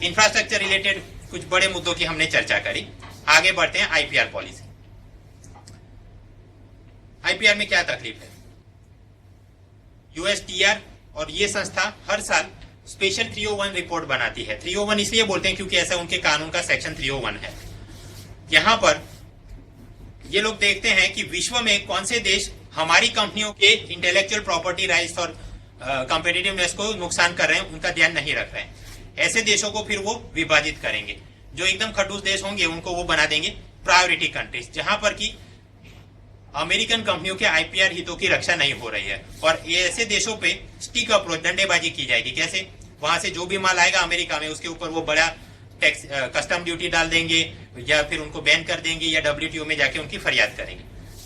Infrastructure related कुछ बड़े मुद्दों की हमने चर्चा करी। आगे बढ़ते हैं आईपीआर पॉलिसी। आईपीआर में क्या तकलीफ है? यूएसटीआर और ये संस्था हर साल स्पेशल 301 रिपोर्ट बनाती है। 301 इसलिए बोलते हैं क्योंकि ऐसा उनके कानून का सेक्शन 301 है। यहां पर ये लोग देखते हैं कि विश्व में कौन से देश हमारी कंपनियों के इंटेलेक्चुअल प्रॉपर्टी राइट्स और कॉम्पिटिटिवनेस को नुकसान कर रहे हैं, उनका ध्यान नहीं रख रहे हैं। ऐसे देशों को फिर वो विभाजित करेंगे। जो एकदम खड़ूस देश होंगे उनको वो बना देंगे प्रायोरिटी कंट्रीज, जहां पर की अमेरिकन कंपनियों के आईपीआर हितों की रक्षा नहीं हो रही है। और ऐसे देशों पे स्टिक अप्रोच, डंडेबाजी की जाएगी। कैसे? वहां से जो भी माल आएगा अमेरिका में, उसके ऊपर वो बड़ा टैक्स कस्टम ड्यूटी डाल देंगे या फिर उनको बैन कर देंगे या डब्ल्यूटीओ में जाके उनकी फरियाद करेंगे।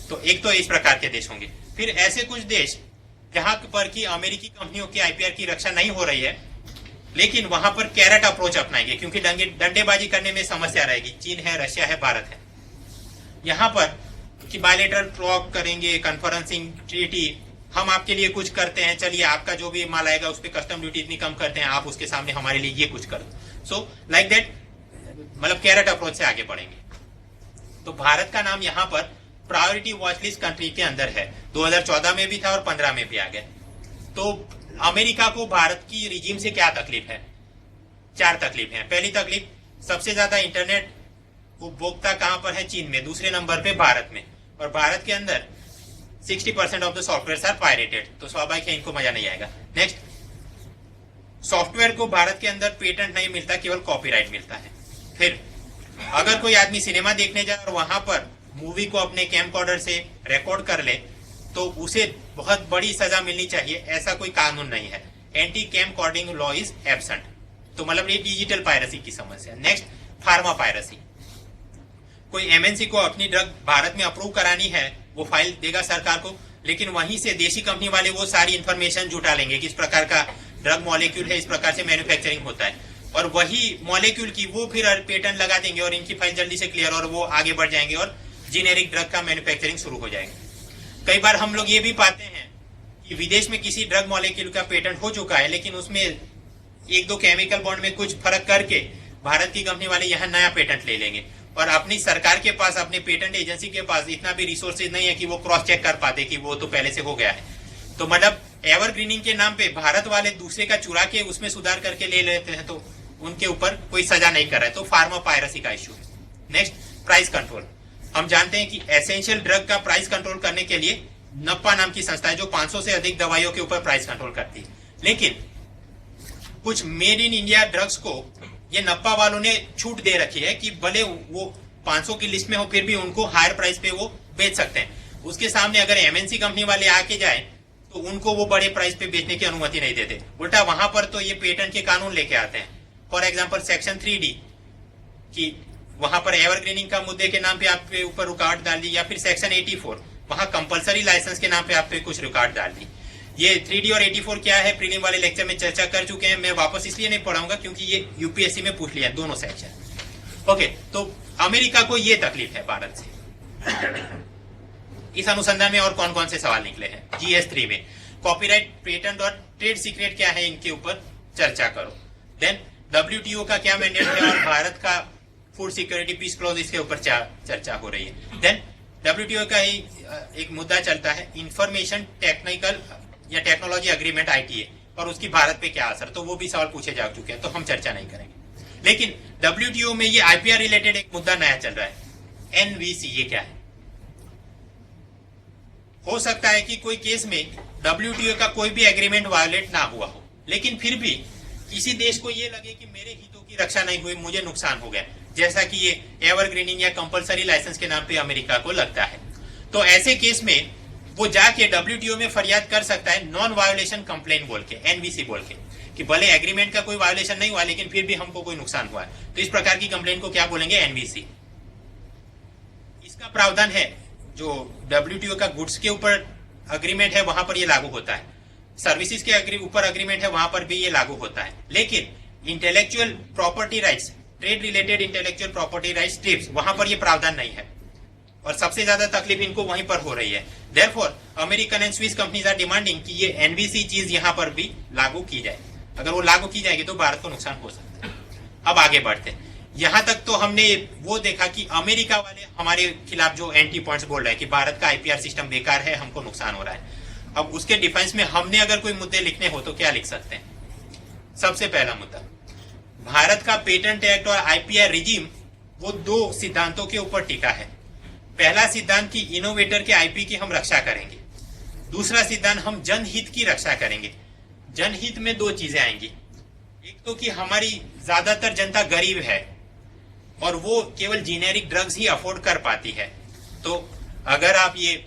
तो एक तो इस प्रकार के देश होंगे। फिर ऐसे कुछ देश जहां पर की अमेरिकी कंपनियों के आईपीआर की रक्षा नहीं हो रही है, लेकिन वहां पर कैरेट अप्रोच अपनाएंगे क्योंकि डंडेबाजी करने में समस्या रहेगी। चीन है, रशिया है, भारत है। यहां पर कि बायलेटरल टॉक करेंगे, कॉन्फ्रेंसिंग ट्रीटी, हम आपके लिए कुछ करते हैं, चलिए आपका जो भी माल आएगा उस पर कस्टम ड्यूटी इतनी कम करते हैं, आप उसके सामने हमारे लिए ये कुछ करो। सो लाइक दैट, मतलब कैरेट अप्रोच से आगे बढ़ेंगे। तो भारत का नाम यहाँ पर प्रायोरिटी वॉच लिस्ट कंट्री के अंदर है। 2014 में भी था और 15 में भी आ गया। तो अमेरिका को भारत की रिजीम से क्या तकलीफ है? 4 तकलीफ है। पहली तकलीफ, सबसे ज्यादा इंटरनेट उपभोक्ता कहां पर है? चीन में। दूसरे नंबर पे भारत में। और भारत के अंदर 60% of the software are pirated. तो स्वाभाविक है इनको मजा नहीं आएगा। नेक्स्ट, सॉफ्टवेयर को भारत के अंदर पेटेंट नहीं मिलता, केवल कॉपीराइट मिलता है। फिर अगर कोई आदमी सिनेमा देखने जाए और वहां पर मूवी को अपने कैमकॉर्डर से रिकॉर्ड कर ले तो उसे बहुत बड़ी सजा मिलनी चाहिए। ऐसा कोई कानून नहीं है। Anti camcording law is absent. तो मतलब ये डिजिटल पायरेसी की समस्या। Next, pharma piracy. कोई एमएनसी को अपनी ड्रग भारत में अप्रूव करानी है, वो फाइल देगा सरकार को, लेकिन वहीं से देशी कंपनी वाले वो सारी इंफॉर्मेशन जुटा लेंगे, किस प्रकार का ड्रग मॉलिक्यूल है, इस प्रकार से मैन्युफैक्चरिंग होता है, और वही मॉलिक्यूल की वो फिर पेटेंट लगा देंगे और इनकी फाइल जल्दी से क्लियर, और वो आगे बढ़ जाएंगे और जेनेरिक ड्रग का मैन्युफैक्चरिंग शुरू हो जाएगा। कई बार हम लोग ये भी पाते हैं कि विदेश में किसी ड्रग मॉलिक्यूल का पेटेंट हो चुका है, लेकिन उसमें 1-2 केमिकल बॉन्ड में कुछ फर्क करके भारत की कंपनी वाले यहाँ नया पेटेंट ले लेंगे। और अपनी सरकार के पास, अपने पेटेंट एजेंसी के पास इतना भी रिसोर्सेज नहीं है कि वो क्रॉस चेक कर पाते कि वो तो पहले से हो गया है। तो मतलब एवरग्रीनिंग के नाम पे भारत वाले दूसरे का चुरा के उसमें सुधार करके ले लेते हैं, तो उनके ऊपर कोई सजा नहीं कर रहा है। तो फार्मा पायरेसी का इश्यू है। Next, price control. हम जानते हैं कि एसेंशियल ड्रग का प्राइस कंट्रोल करने के लिए नप्पा नाम की संस्था है जो 500 से अधिक दवाइयों के ऊपर प्राइस कंट्रोल करती है। लेकिन कुछ मेड इन इंडिया ड्रग्स को ये नप्पा वालों ने छूट दे रखी है कि भले वो 500 की लिस्ट में हो फिर भी उनको हायर प्राइस पे वो बेच सकते हैं। उसके सामने अगर एमएनसी कंपनी वाले आके जाए तो उनको वो बड़े प्राइस पे बेचने की अनुमति नहीं देते। उल्टा वहां पर तो ये पेटेंट के कानून लेके आते हैं। फॉर एग्जाम्पल सेक्शन 3D की वहां पर एवरग्रीनिंग का मुद्दे के नाम पे आपके ऊपर रुकावट डाल दी, या फिर सेक्शन 84 वहां कंपलसरी लाइसेंस के नाम पे आप पे कुछ रुकावट डाल दी। ये 3D और 84 क्या है, प्रीलिम वाले लेक्चर में चर्चा कर चुके हैं। मैं वापस इसलिए नहीं पढ़ाऊंगा क्योंकि ये यूपीएससी में पूछ लिया दोनों सेक्शन। ओके, तो अमेरिका को ये तकलीफ है भारत से। इस अनुसंधान में और कौन कौन से सवाल निकले हैं? GS3 में कॉपीराइट, पेटेंट और ट्रेड सीक्रेट क्या है, इनके ऊपर चर्चा करो। देन WTO का क्या मैंडेट है और भारत का फूड सिक्योरिटी पीस क्लॉज, इसके ऊपर चर्चा हो रही है। देन WTO का ही एक मुद्दा चलता है इंफॉर्मेशन टेक्निकल या टेक्नोलॉजी एग्रीमेंट ITA, और उसकी भारत पे क्या असर, तो वो भी सवाल पूछे जा चुके हैं, तो हम चर्चा नहीं करेंगे। लेकिन WTO में ये IPR रिलेटेड एक मुद्दा नया चल रहा है, NVC। ये क्या है? हो सकता है कि कोई केस में WTO का कोई भी एग्रीमेंट वायलेट ना हुआ हो, लेकिन फिर भी किसी देश को ये लगे कि मेरे हितों की रक्षा नहीं हुई, मुझे नुकसान हो गया, जैसा कि ये एवरग्रीनिंग या कंपलसरी लाइसेंस के नाम पे अमेरिका को लगता है। तो ऐसे केस में वो जाके WTO में फरियाद कर सकता है नॉन वायोलेशन कंप्लेन बोल के, NVC बोल के, कि भले एग्रीमेंट का कोई वायोलेशन नहीं हुआ लेकिन फिर भी हमको कोई नुकसान हुआ है। तो इस प्रकार की कंप्लेन को क्या बोलेंगे? NVC। इसका प्रावधान है जो WTO का गुड्स के ऊपर अग्रीमेंट है वहां पर ये लागू होता है, सर्विसेज के ऊपर अग्रीमेंट है वहां पर भी ये लागू होता है। लेकिन intellectual property rights, trade related intellectual property rights, trips, वहां पर ये प्रावधान नहीं है और सबसे ज्यादा तकलीफ इनको वहीं पर हो रही है। Therefore American and Swiss companies are demanding कि ये NVC चीज यहां पर भी लागू की जाए। अगर वो लागू की जाएगी तो भारत को नुकसान हो सकता है। अब आगे बढ़ते। यहां तक तो हमने वो देखा कि अमेरिका वाले हमारे खिलाफ जो एंटी पॉइंट्स बोल रहे हैं कि भारत का आईपीआर सिस्टम बेकार है, हमको नुकसान हो रहा है। अब उसके डिफेंस में हमने अगर कोई मुद्दे लिखने हो तो क्या लिख सकते हैं? सबसे पहला मुद्दा, भारत का पेटेंट एक्ट और आईपीआर रिजीम वो दो सिद्धांतों के ऊपर टिका है। पहला सिद्धांत की इनोवेटर के आईपी की हम रक्षा करेंगे, दूसरा सिद्धांत हम जनहित की रक्षा करेंगे। जनहित में दो चीजें आएंगी, एक तो कि हमारी ज्यादातर जनता गरीब है और वो केवल जेनेरिक ड्रग्स ही अफोर्ड कर पाती है। तो अगर आप ये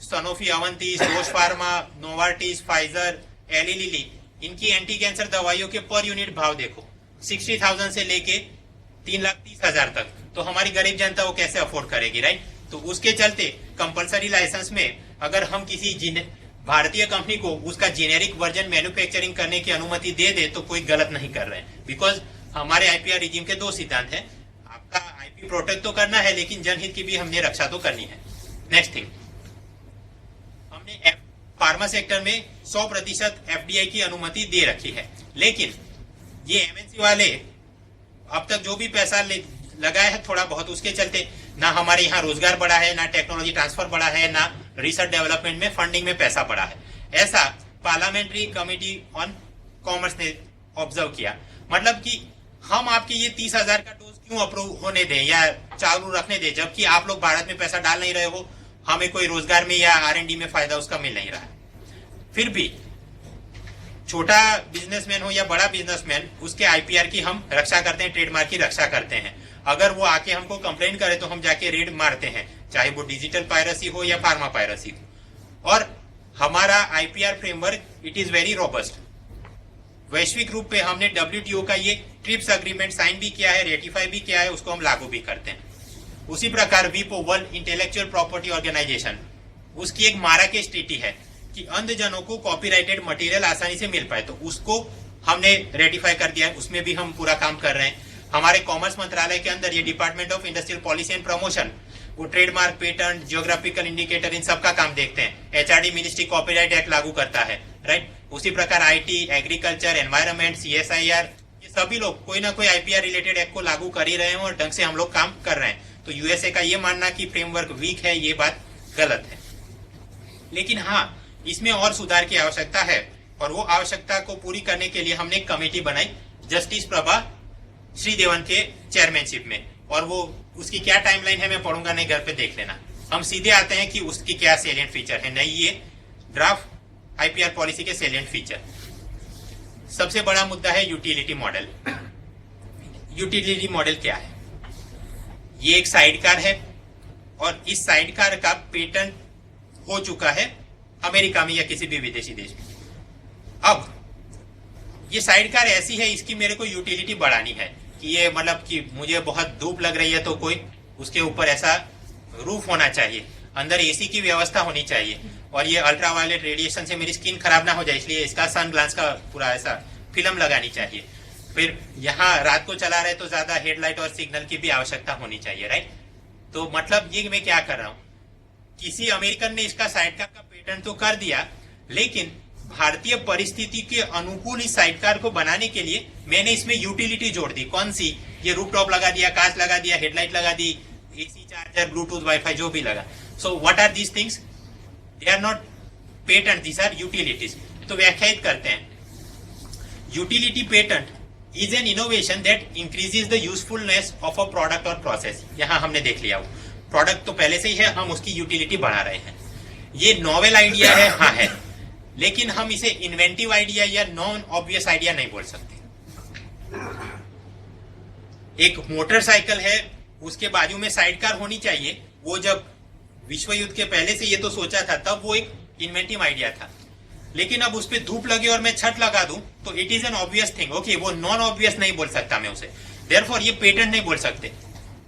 Sanofi Aventis, Roche pharma, Novartis, Pfizer, Eli Lilly, इनकी एंटी कैंसर दवाइयों के पर यूनिट भाव देखो, 60,000 से लेके 3,30,000 तक, तो हमारी गरीब जनता वो कैसे अफोर्ड करेगी, राइट? तो उसके चलते कंपलसरी लाइसेंस में अगर हम किसी भारतीय कंपनी को उसका जेनेरिक वर्जन मैन्युफैक्चरिंग करने की अनुमति दे दे तो कोई गलत नहीं कर रहे हैं, बिकॉज हमारे आईपीआर रिजीम के दो सिद्धांत हैं, आपका आईपी प्रोटेक्ट तो करना है लेकिन जनहित की भी हमने रक्षा तो करनी है। नेक्स्ट थिंग, हमने फार्मा सेक्टर में 100% एफडीआई की अनुमति दे रखी है, लेकिन ये एमएनसी वाले अब तक जो भी पैसा लगाया है थोड़ा बहुत, उसके चलते ना हमारे यहाँ रोजगार बढ़ा है, ना टेक्नोलॉजी ट्रांसफर बढ़ा है, ना रिसर्च डेवलपमेंट में फंडिंग में पैसा बढ़ा है। ऐसा पार्लियामेंट्री कमेटी ऑन कॉमर्स ने ऑब्जर्व किया। मतलब कि हम आपके ये 30,000 का डोज क्यों अप्रूव होने दें या चालू रखने दें, जबकि आप लोग भारत में पैसा डाल नहीं रहे हो, हमें कोई रोजगार में या आरएनडी में फायदा उसका मिल नहीं रहा है। फिर भी छोटा बिजनेसमैन हो या बड़ा बिजनेसमैन, उसके आईपीआर की हम रक्षा करते हैं, ट्रेडमार्क की रक्षा करते हैं। अगर वो आके हमको कंप्लेंट करे तो हम जाके रेड मारते हैं, चाहे वो डिजिटल पायरेसी हो या फार्मा पायरेसी हो। और हमारा IPR framework it is very robust. वैश्विक रूप पे हमने डब्ल्यूटीओ का ये ट्रिप्स अग्रीमेंट साइन भी किया है, रेटिफाई भी किया है, उसको हम लागू भी करते हैं। उसी प्रकार वीपो, वर्ल्ड इंटेलेक्चुअल प्रॉपर्टी ऑर्गेनाइजेशन, उसकी एक माराकेश ट्रीटी है कि अंधजनों को कॉपीराइटेड मटेरियल आसानी से मिल पाए, तो उसको हमने रेटिफाई कर दिया है, उसमें भी हम पूरा काम कर रहे हैं। हमारे कॉमर्स मंत्रालय के अंदर ये department of industrial policy and promotion, वो ट्रेडमार्क, पेटेंट, जियोग्राफिकल इंडिकेटर, इन सब का काम देखते हैं। एचआरडी मिनिस्ट्री कॉपीराइट एक्ट लागू करता है, राइट? उसी प्रकार आईटी, एग्रीकल्चर, एनवायरमेंट, सीएसआईआर, ये सभी लोग कोई ना कोई आईपीआर रिलेटेड एक्ट को लागू कर ही रहे हैं और ढंग से हम लोग काम कर रहे हैं। तो यूएसए का ये मानना कि फ्रेमवर्क वीक है, ये बात गलत है। लेकिन हाँ, इसमें और सुधार की आवश्यकता है और वो आवश्यकता को पूरी करने के लिए हमने एक कमेटी बनाई जस्टिस प्रभा श्रीदेवन के चेयरमैनशिप में, और वो उसकी क्या टाइमलाइन है मैं पढ़ूंगा नहीं, घर पे देख लेना। हम सीधे आते हैं कि उसकी क्या सेलिएंट फीचर है, नहीं ये ड्राफ्ट आईपीआर पॉलिसी के सेलिएंट फीचर। सबसे बड़ा मुद्दा है यूटिलिटी मॉडल। यूटिलिटी मॉडल क्या है? ये एक साइडकार है और इस साइडकार का पेटेंट हो चुका है अमेरिका में या किसी भी विदेशी देश में। अब ये साइडकार ऐसी है, इसकी मेरे को यूटिलिटी बढ़ानी है कि ये मतलब कि मुझे बहुत धूप लग रही है तो कोई उसके ऊपर ऐसा रूफ होना चाहिए, अंदर एसी की व्यवस्था होनी चाहिए, और ये अल्ट्रावायलेट रेडिएशन से मेरी स्किन खराब ना हो जाए इसलिए इसका सन ग्लास का पूरा ऐसा फिल्म लगानी चाहिए। फिर यहाँ रात को चला रहे तो ज्यादा हेडलाइट और सिग्नल की भी आवश्यकता होनी चाहिए, राइट? तो मतलब ये मैं क्या कर रहा हूँ, किसी अमेरिकन ने इसका साइडकार का पेटेंट तो कर दिया, लेकिन भारतीय परिस्थिति के अनुकूल इस साइडकार को बनाने के लिए मैंने इसमें यूटिलिटी जोड़ दी। कौन सी? ये रूफटॉप लगा दिया, कांच लगा दिया, हेडलाइट लगा दी, एसी चार्जर, ब्लूटूथ, वाईफाई, जो भी लगा। So what are these things? They are not patent, these are utilities. तो व्याख्यायित करते हैं, utility patent is an innovation that increases the usefulness of a product और प्रोसेस। यहाँ हमने देख लिया, वो प्रोडक्ट तो पहले से ही है, हम उसकी यूटिलिटी बढ़ा रहे हैं। ये नॉवेल आइडिया है, हाँ है, लेकिन हम इसे इन्वेंटिव आइडिया या नॉन ऑब्वियस आइडिया नहीं बोल सकते। एक मोटरसाइकिल है, उसके बाजू में साइडकार होनी चाहिए, वो जब विश्व युद्ध के पहले से ये तो सोचा था, तब वो एक इन्वेंटिव आइडिया था। लेकिन अब उस पर धूप लगे और मैं छत लगा दूं तो it is an obvious thing, okay, वो नॉन ऑब्वियस नहीं बोल सकता मैं उसे, देयरफॉर ये पेटेंट नहीं बोल सकते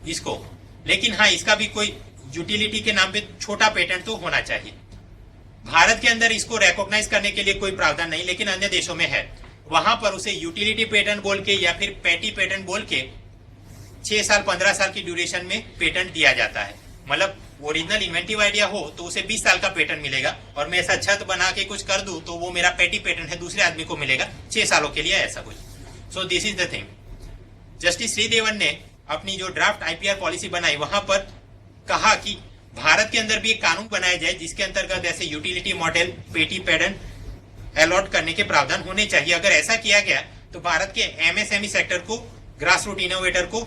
इसको। लेकिन हाँ, इसका भी कोई यूटिलिटी के नाम पे छोटा पेटेंट तो होना चाहिए। भारत के अंदर इसको रिकॉग्नाइज करने के लिए कोई प्रावधान नहीं, लेकिन अन्य देशों में है। वहां पर उसे यूटिलिटी पेटेंट बोल के या फिर पैटी पेटेंट बोल के 6 साल 15 साल की ड्यूरेशन में पेटेंट दिया जाता है। मतलब ओरिजिनल इन्वेंटिव आइडिया हो तो उसे 20 साल का पेटेंट मिलेगा, और मैं ऐसा छत बना के कुछ कर दूं तो वो मेरा पैटी पेटेंट है, दूसरे आदमी को मिलेगा 6 सालों के लिए, ऐसा कुछ। So this is the thing. Justice Sridevan ने अपनी जो ड्राफ्ट आईपीआर पॉलिसी बनाई वहां पर कहा कि भारत के अंदर भी एक कानून बनाया जाए जिसके अंतर्गत ऐसे यूटिलिटी मॉडल पेटी पैडन अलॉट करने के प्रावधान होने चाहिए। अगर ऐसा किया गया तो भारत के एमएसएमई सेक्टर को, ग्रास रूट इनोवेटर को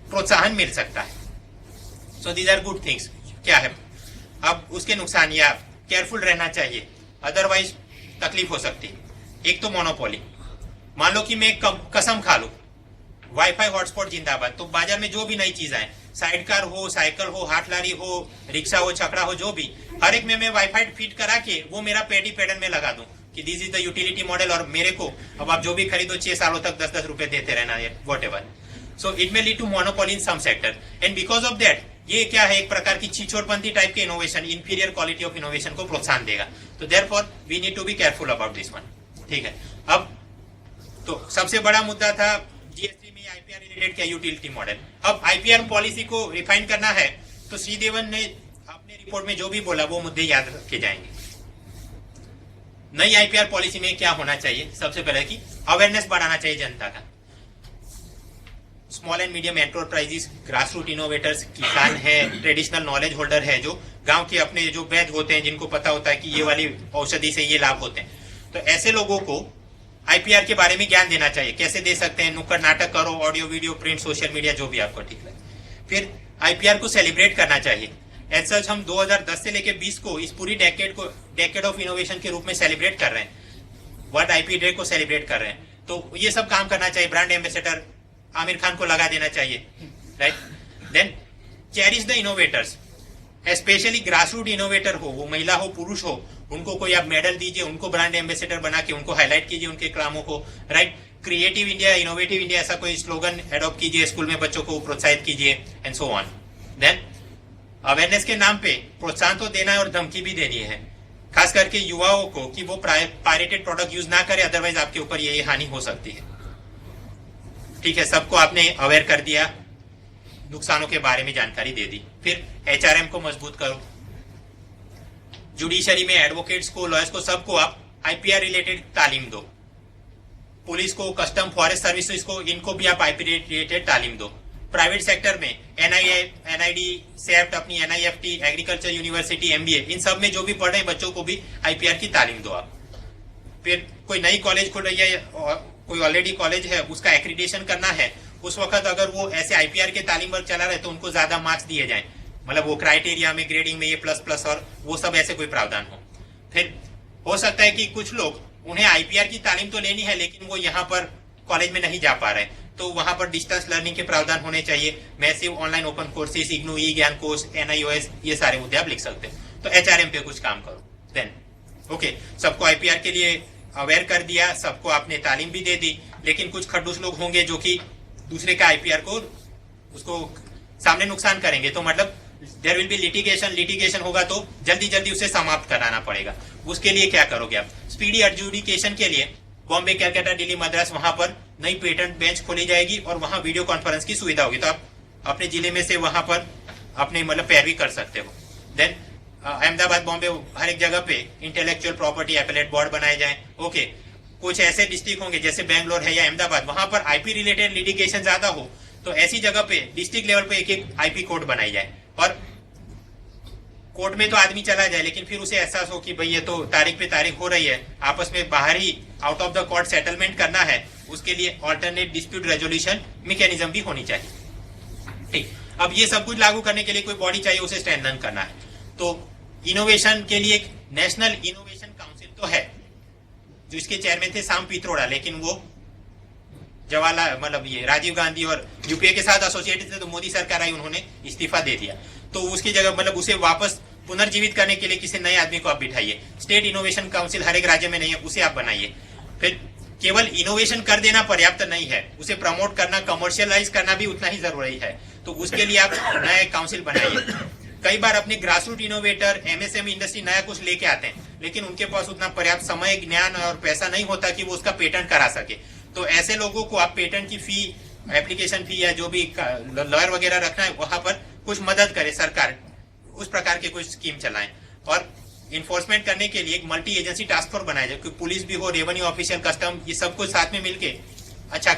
प्रोत्साहन मिल सकता है। So these are good things. क्या है अब उसके नुकसान, या केयरफुल रहना चाहिए, अदरवाइज तकलीफ हो सकती है। एक तो मोनोपोली, मान लो कि मैं कसम खा लूं वाईफाई हॉटस्पॉट जिंदाबाद, तो बाजार में जो भी नई चीज आए, साइड कार हो, साइकिल हो, हाथ लारी हो, रिक्शा हो, छकड़ा हो, जो भी, हर एक में मैं वाईफाई फिट करा के वो मेरा पेटी पैडन में लगा दूं कि this is the utility model, और मेरे को अब आप जो भी खरीदो 6 सालों तक 10-10 रुपए देते रहना है, whatever. So it may lead to monopoly in some sector, and because of that ये क्या है, एक प्रकार की छिछोरपंथी टाइप के innovation, inferior quality of innovation को प्रोत्साहन देगा। तो therefore we need to be careful about this one. ठीक है, अब तो सबसे बड़ा मुद्दा था जीएसटी में आईपीआर रिलेटेड क्या यूटिलिटी मॉडल। अब आईपीआर पॉलिसी को रिफाइन करना है तो श्रीदेवन ने अपने रिपोर्ट में जो भी बोला वो मुद्दे याद रखे जाएंगे। नई आईपीआर पॉलिसी में क्या होना चाहिए, सबसे पहले कि अवेयरनेस बढ़ाना चाहिए जनता का। Small and medium enterprises, grass root innovators, किसान है, ट्रेडिशनल नॉलेज होल्डर है, जो गांव के अपने जो वैद्य होते हैं जिनको पता होता है कि ये वाली औषधि से ये लाभ होते हैं, तो ऐसे लोगों को आईपीआर के बारे में ज्ञान देना चाहिए। कैसे दे सकते हैं, नुक्कड़ नाटक करो, audio video, print, social media, जो भी आपको ठीक लगे। फिर आईपीआर को सेलिब्रेट करना चाहिए। एज सच हम 2010 से लेकर 20 को इस पूरी डेकेड ऑफ इनोवेशन के रूप में सेलिब्रेट कर रहे हैं, वर्ल्ड आईपी डे को सेलिब्रेट कर रहे हैं। तो ये सब काम करना चाहिए। ब्रांड एम्बेसडर आमिर खान को लगा देना चाहिए, right. Then cherish the innovators, specially grass root innovator हो, वो महिला हो, पुरुष हो, उनको कोई आप मेडल दीजिए, उनको ब्रांड एम्बेसडर बना के उनको हाईलाइट कीजिए उनके कामों को, right. Creative India, innovative India, ऐसा कोई स्लोगन एडॉप्ट कीजिए, स्कूल में बच्चों को प्रोत्साहित कीजिए, and so on. Then awareness के नाम पे प्रोत्साहन तो देना है और धमकी भी देनी है, खास करके युवाओं को कि वो पायरेटेड प्रोडक्ट यूज ना करे, अदरवाइज आपके ऊपर ये हानि हो सकती है। ठीक है, सबको आपने अवेयर कर दिया, नुकसानों के बारे में जानकारी दे दी। फिर एचआरएम को मजबूत करो, जुडिशरी में एडवोकेट्स को, लॉयर्स को, सबको आप आईपीआर रिलेटेड तालीम दो। पुलिस को, कस्टम, फॉरेस्ट सर्विसेज को, इनको भी आप आईपीआर रिलेटेड तालीम दो। प्राइवेट सेक्टर में एनआईडी, सेफ्ट, अपनी एनआईएफटी, एग्रीकल्चर यूनिवर्सिटी, एमबीए, इन सब में जो भी पढ़ रहे हैं बच्चों को भी आईपीआर की तालीम दो आप। फिर कोई नई कॉलेज खुल रही है, कोई ऑलरेडी कॉलेज है, उसका एक्रीडिटेशन करना है, उस वक्त अगर वो ऐसे आईपीआर के तालीम वर्ग चला रहे तो उनको ज्यादा मार्क्स दिए जाएं, मतलब वो क्राइटेरिया में, ग्रेडिंग में ये प्लस और वो सब ऐसे कोई प्रावधान हो। फिर हो सकता है कि कुछ लोग, उन्हें आईपीआर की तालीम तो लेनी है लेकिन वो यहाँ पर कॉलेज में नहीं जा पा रहे, तो वहां पर डिस्टेंस लर्निंग के प्रावधान होने चाहिए। Massive online open courses, IGNOU, e Gyan course, NIOS, ये सारे मुद्दे आप लिख सकते हैं। तो एचआरएम पे कुछ काम करो। देन ओके, सबको आईपीआर के लिए अवेयर कर दिया, सबको आपने तालीम भी दे दी, लेकिन कुछ खड्डूस लोग होंगे जो कि दूसरे का आईपीआर को, उसको सामने नुकसान करेंगे, तो मतलब देयर विल बी लिटिगेशन होगा, तो जल्दी उसे समाप्त कराना पड़ेगा। उसके लिए क्या करोगे आप? स्पीडी एडजुडिकेशन के लिए बॉम्बे, कलकत्ता, दिल्ली, मद्रास, वहां पर नई पेटेंट बेंच खोली जाएगी और वहां वीडियो कॉन्फ्रेंस की सुविधा होगी, तो आप अपने जिले में से वहां पर अपने मतलब पैरवी कर सकते हो। देन अहमदाबाद, बॉम्बे, हर एक जगह पे इंटेलेक्चुअल प्रॉपर्टी एपेलेट बोर्ड बनाए जाए। ओके, कुछ ऐसे डिस्ट्रिक्ट होंगे जैसे बैंगलोर है या अहमदाबाद, वहां पर आईपी रिलेटेड लिटिगेशन ज्यादा हो, तो ऐसी जगह पे डिस्ट्रिक्ट लेवल पे एक आईपी कोड बनाई जाए, और कोर्ट में तो आदमी चला जाए लेकिन फिर उसे एहसास हो कि भाई ये तो तारीख पे तारीख हो रही है, आपस में बाहर ही out of the court settlement करना है, उसके लिए ऑल्टरनेट डिस्प्यूट रेजोल्यूशन मैकेनिज्म भी होनी चाहिए। ठीक, अब ये सब कुछ लागू करने के लिए कोई बॉडी चाहिए, उसे स्ट्रेंथन करना है। तो इनोवेशन के लिए एक नेशनल इनोवेशन काउंसिल तो है, जो इसके चेयरमैन थे साम पित्रोड़ा, लेकिन वो जवाहरलाल, मतलब ये राजीव गांधी और यूपीए के साथ एसोसिएटेड थे, तो मोदी सरकार आई, उन्होंने इस्तीफा दे दिया। तो उसकी जगह मतलब उसे वापस पुनर्जीवित करने के लिए किसी नए आदमी को आप बिठाइए। स्टेट इनोवेशन काउंसिल हर एक राज्य में नहीं है, उसे आप बनाइए। फिर केवल इनोवेशन कर देना पर्याप्त नहीं है, उसे प्रमोट करना, कमर्शियलाइज करना भी उतना ही जरूरी है, तो उसके लिए आप नए काउंसिल बनाइए। कई बार अपने ग्रासरूट इनोवेटर, एमएसएमई इंडस्ट्री नया कुछ लेके आते हैं, लेकिन उनके पास उतना पर्याप्त समय, ज्ञान और पैसा नहीं होता कि वो उसका पेटेंट करा सके, तो ऐसे लोगों को आप पेटेंट की फी, एप्लीकेशन फी या जो भी लॉयर वगैरह रखना है वहां पर कुछ मदद करे सरकार, उस प्रकार के कुछ स्कीम चलाएं। और इन्फोर्समेंट करने के लिए एक मल्टी एजेंसी टास्क फोर्स बनाया जाए, पुलिस भी हो, रेवेन्यू ऑफिशियल, कस्टम, ये सब कुछ साथ में मिलके अच्छा